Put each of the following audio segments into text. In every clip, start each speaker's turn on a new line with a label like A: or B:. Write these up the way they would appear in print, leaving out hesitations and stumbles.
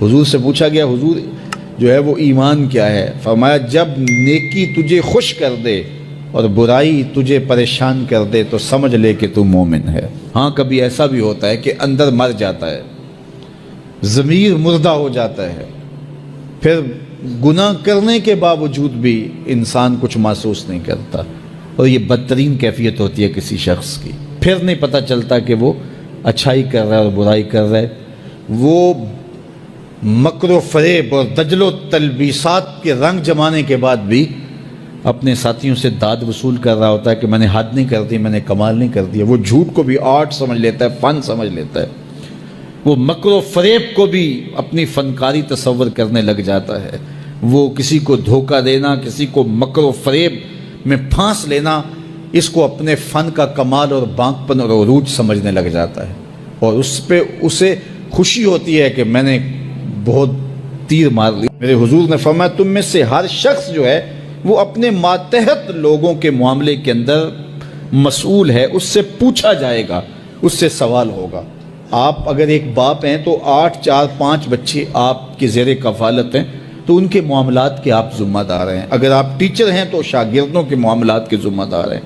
A: حضور سے پوچھا گیا حضور جو ہے وہ ایمان کیا ہے؟ فرمایا جب نیکی تجھے خوش کر دے اور برائی تجھے پریشان کر دے تو سمجھ لے کہ تو مومن ہے۔ ہاں کبھی ایسا بھی ہوتا ہے کہ اندر مر جاتا ہے، ضمیر مردہ ہو جاتا ہے، پھر گناہ کرنے کے باوجود بھی انسان کچھ محسوس نہیں کرتا، اور یہ بدترین کیفیت ہوتی ہے کسی شخص کی۔ پھر نہیں پتہ چلتا کہ وہ اچھائی کر رہا ہے اور برائی کر رہا ہے۔ وہ مکر و فریب اور دجل و تلبیسات کے رنگ جمانے کے بعد بھی اپنے ساتھیوں سے داد وصول کر رہا ہوتا ہے کہ میں نے حد نہیں کر دی، میں نے کمال نہیں کر دیا۔ وہ جھوٹ کو بھی آرٹ سمجھ لیتا ہے، فن سمجھ لیتا ہے۔ وہ مکر و فریب کو بھی اپنی فنکاری تصور کرنے لگ جاتا ہے۔ وہ کسی کو دھوکہ دینا، کسی کو مکر و فریب میں پھانس لینا، اس کو اپنے فن کا کمال اور بانکپن اور عروج سمجھنے لگ جاتا ہے، اور اس پہ اسے خوشی ہوتی ہے کہ میں نے بہت تیر مار لی۔ میرے حضور نے فرمایا تم میں سے ہر شخص جو ہے وہ اپنے ماتحت لوگوں کے معاملے کے اندر مسئول ہے، اس سے پوچھا جائے گا، اس سے سوال ہوگا۔ آپ اگر ایک باپ ہیں تو 8 4 5 بچے آپ کے زیر کفالت ہیں، تو ان کے معاملات کے آپ ذمہ دار ہیں۔ اگر آپ ٹیچر ہیں تو شاگردوں کے معاملات کے ذمہ دار ہیں۔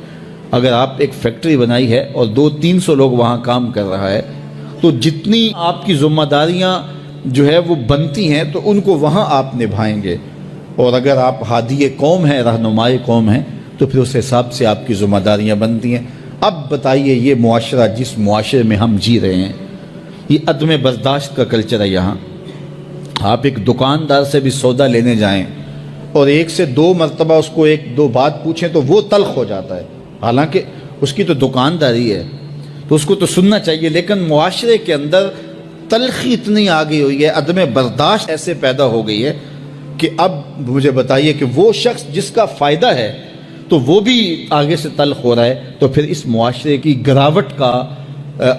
A: اگر آپ ایک فیکٹری بنائی ہے اور 200-300 لوگ وہاں کام کر رہا ہے، تو جتنی آپ کی ذمہ داریاں جو ہے وہ بنتی ہیں تو ان کو وہاں آپ نبھائیں گے۔ اور اگر آپ ہادی قوم ہیں، رہنمائے قوم ہیں، تو پھر اس حساب سے آپ کی ذمہ داریاں بنتی ہیں۔ اب بتائیے یہ معاشرہ جس معاشرے میں ہم جی رہے ہیں، یہ عدم برداشت کا کلچر ہے۔ یہاں آپ ایک دکاندار سے بھی سودا لینے جائیں اور 1 سے 2 مرتبہ اس کو 1-2 بات پوچھیں تو وہ تلخ ہو جاتا ہے، حالانکہ اس کی تو دکانداری ہے تو اس کو تو سننا چاہیے، لیکن معاشرے کے اندر تلخی اتنی آ گئی ہوئی ہے، عدم برداشت ایسے پیدا ہو گئی ہے کہ اب مجھے بتائیے کہ وہ شخص جس کا فائدہ ہے تو وہ بھی آگے سے تلخ ہو رہا ہے، تو پھر اس معاشرے کی گراوٹ کا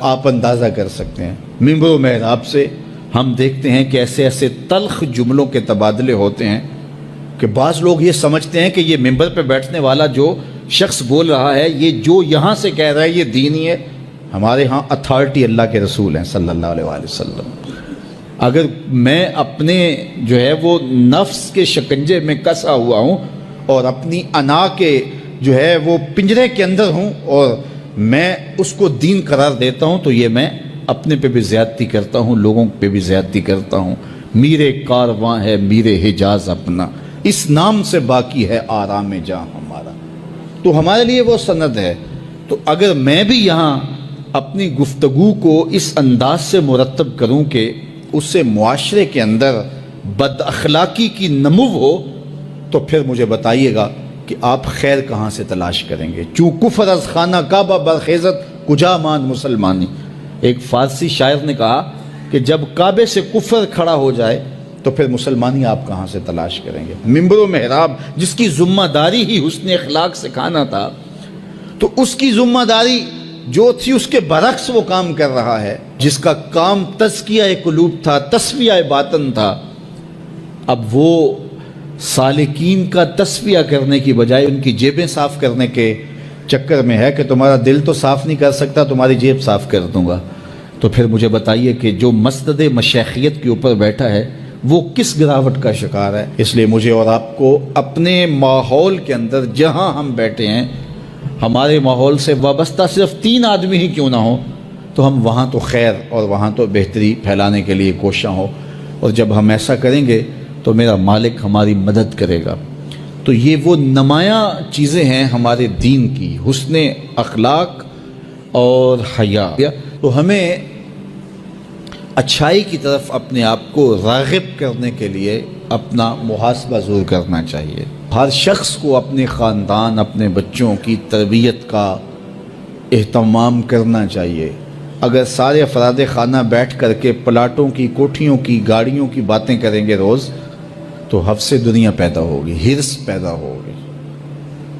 A: آپ اندازہ کر سکتے ہیں۔ ممبر و محراب سے ہم دیکھتے ہیں کہ ایسے ایسے تلخ جملوں کے تبادلے ہوتے ہیں کہ بعض لوگ یہ سمجھتے ہیں کہ یہ ممبر پہ بیٹھنے والا جو شخص بول رہا ہے، یہ جو یہاں سے کہہ رہا ہے یہ دینی ہے۔ ہمارے ہاں اتھارٹی اللہ کے رسول ہیں صلی اللہ علیہ وآلہ وسلم۔ اگر میں اپنے جو ہے وہ نفس کے شکنجے میں کسا ہوا ہوں اور اپنی انا کے جو ہے وہ پنجرے کے اندر ہوں اور میں اس کو دین قرار دیتا ہوں، تو یہ میں اپنے پہ بھی زیادتی کرتا ہوں، لوگوں پہ بھی زیادتی کرتا ہوں۔ میرے کارواں ہے میرے حجاز اپنا، اس نام سے باقی ہے آرام جاں ہمارا۔ تو ہمارے لیے وہ سند ہے۔ تو اگر میں بھی یہاں اپنی گفتگو کو اس انداز سے مرتب کروں کہ اس سے معاشرے کے اندر بد اخلاقی کی نمو ہو، تو پھر مجھے بتائیے گا کہ آپ خیر کہاں سے تلاش کریں گے؟ چوں کفر از خانہ کعبہ برخیزت کجا ماند مسلمانی۔ ایک فارسی شاعر نے کہا کہ جب کعبے سے کفر کھڑا ہو جائے تو پھر مسلمانی آپ کہاں سے تلاش کریں گے؟ ممبر و محراب جس کی ذمہ داری ہی حسن اخلاق سکھانا تھا، تو اس کی ذمہ داری جو تھی اس کے برعکس وہ کام کر رہا ہے۔ جس کا کام تزکیہ قلوب تھا، تصفیہ باطن تھا، اب وہ سالکین کا تصفیہ کرنے کی بجائے ان کی جیبیں صاف کرنے کے چکر میں ہے کہ تمہارا دل تو صاف نہیں کر سکتا، تمہاری جیب صاف کر دوں گا۔ تو پھر مجھے بتائیے کہ جو مسند مشیخیت کے اوپر بیٹھا ہے وہ کس گراوٹ کا شکار ہے؟ اس لیے مجھے اور آپ کو اپنے ماحول کے اندر جہاں ہم بیٹھے ہیں، ہمارے ماحول سے وابستہ صرف 3 آدمی ہی کیوں نہ ہو، تو ہم وہاں تو خیر اور وہاں تو بہتری پھیلانے کے لیے کوشاں ہو، اور جب ہم ایسا کریں گے تو میرا مالک ہماری مدد کرے گا۔ تو یہ وہ نمایاں چیزیں ہیں ہمارے دین کی، حسن اخلاق اور حیا۔ تو ہمیں اچھائی کی طرف اپنے آپ کو راغب کرنے کے لیے اپنا محاسبہ ضرور کرنا چاہیے۔ ہر شخص کو اپنے خاندان، اپنے بچوں کی تربیت کا اہتمام کرنا چاہیے۔ اگر سارے افراد خانہ بیٹھ کر کے پلاٹوں کی، کوٹھیوں کی، گاڑیوں کی باتیں کریں گے روز، تو حفظ دنیا پیدا ہوگی، ہرس پیدا ہوگی۔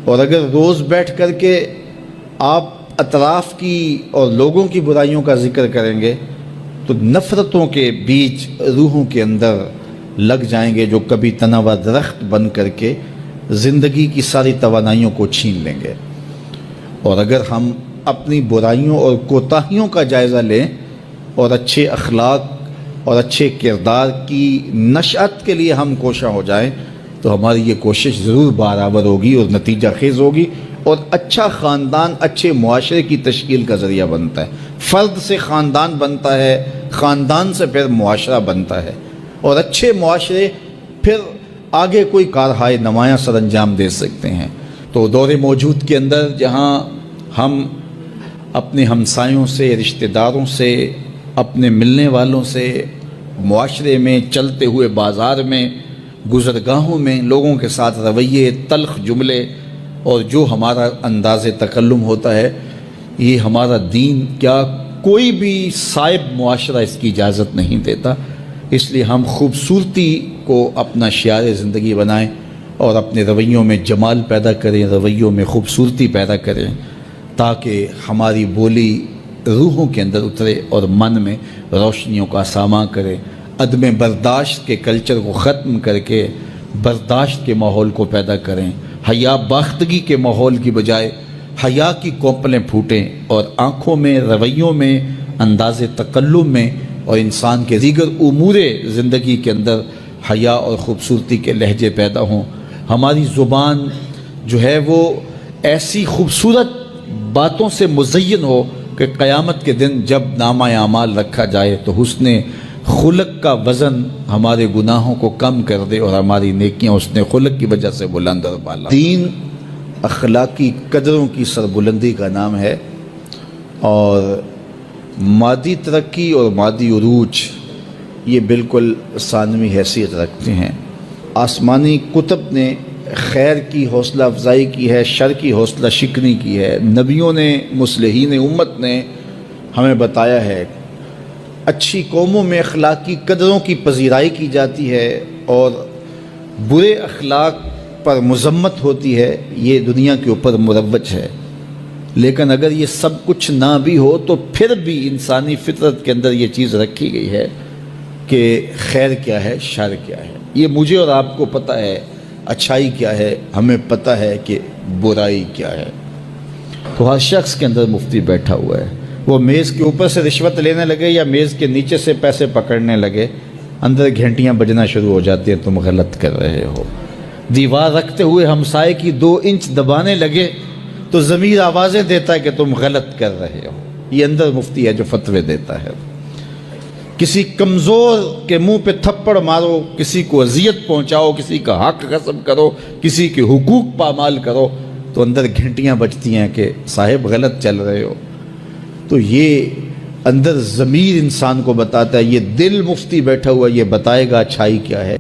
A: اور اگر روز بیٹھ کر کے آپ اطراف کی اور لوگوں کی برائیوں کا ذکر کریں گے تو نفرتوں کے بیج روحوں کے اندر لگ جائیں گے، جو کبھی تناور درخت بن کر کے زندگی کی ساری توانائیوں کو چھین لیں گے۔ اور اگر ہم اپنی برائیوں اور کوتاہیوں کا جائزہ لیں اور اچھے اخلاق اور اچھے کردار کی نشأت کے لیے ہم کوشاں ہو جائیں تو ہماری یہ کوشش ضرور برابر ہوگی اور نتیجہ خیز ہوگی، اور اچھا خاندان اچھے معاشرے کی تشکیل کا ذریعہ بنتا ہے۔ فرد سے خاندان بنتا ہے، خاندان سے پھر معاشرہ بنتا ہے، اور اچھے معاشرے پھر آگے کوئی کارہائے نمایاں سر انجام دے سکتے ہیں۔ تو دور موجود کے اندر جہاں ہم اپنے ہمسایوں سے، رشتہ داروں سے، اپنے ملنے والوں سے، معاشرے میں، چلتے ہوئے بازار میں، گزرگاہوں میں لوگوں کے ساتھ رویے، تلخ جملے اور جو ہمارا انداز تکلم ہوتا ہے، یہ ہمارا دین کیا کوئی بھی صائب معاشرہ اس کی اجازت نہیں دیتا۔ اس لیے ہم خوبصورتی کو اپنا شعار زندگی بنائیں اور اپنے رویوں میں جمال پیدا کریں، رویوں میں خوبصورتی پیدا کریں، تاکہ ہماری بولی روحوں کے اندر اترے اور من میں روشنیوں کا ساماں کرے۔ عدم برداشت کے کلچر کو ختم کر کے برداشت کے ماحول کو پیدا کریں، حیا باختگی کے ماحول کی بجائے حیا کی کوپلیں پھوٹیں، اور آنکھوں میں، رویوں میں، انداز تکلم میں اور انسان کے دیگر امور زندگی کے اندر حیا اور خوبصورتی کے لہجے پیدا ہوں۔ ہماری زبان جو ہے وہ ایسی خوبصورت باتوں سے مزین ہو کہ قیامت کے دن جب نامہ اعمال رکھا جائے تو حسن خلق کا وزن ہمارے گناہوں کو کم کر دے اور ہماری نیکیاں حسن خلق کی وجہ سے بلند اور بالا۔ دین اخلاقی قدروں کی سربلندی کا نام ہے، اور مادی ترقی اور مادی عروج یہ بالکل ثانوی حیثیت رکھتے ہیں۔ آسمانی کتب نے خیر کی حوصلہ افزائی کی ہے، شر کی حوصلہ شکنی کی ہے۔ نبیوں نے، مصلحین امت نے ہمیں بتایا ہے اچھی قوموں میں اخلاقی قدروں کی پذیرائی کی جاتی ہے اور برے اخلاق پر مذمت ہوتی ہے، یہ دنیا کے اوپر مروج ہے۔ لیکن اگر یہ سب کچھ نہ بھی ہو تو پھر بھی انسانی فطرت کے اندر یہ چیز رکھی گئی ہے کہ خیر کیا ہے، شر کیا ہے۔ یہ مجھے اور آپ کو پتہ ہے اچھائی کیا ہے، ہمیں پتہ ہے کہ برائی کیا ہے۔ تو ہر شخص کے اندر مفتی بیٹھا ہوا ہے، وہ میز کے اوپر سے رشوت لینے لگے یا میز کے نیچے سے پیسے پکڑنے لگے، اندر گھنٹیاں بجنا شروع ہو جاتی ہیں، تم غلط کر رہے ہو۔ دیوار رکھتے ہوئے ہمسائے کی 2 انچ دبانے لگے تو ضمیر آوازیں دیتا ہے کہ تم غلط کر رہے ہو۔ یہ اندر مفتی ہے جو فتوے دیتا ہے۔ کسی کمزور کے منہ پہ تھپڑ مارو، کسی کو اذیت پہنچاؤ، کسی کا حق غصب کرو، کسی کے حقوق پامال کرو تو اندر گھنٹیاں بجتی ہیں کہ صاحب غلط چل رہے ہو۔ تو یہ اندر ضمیر انسان کو بتاتا ہے، یہ دل مفتی بیٹھا ہوا یہ بتائے گا اچھائی کیا ہے۔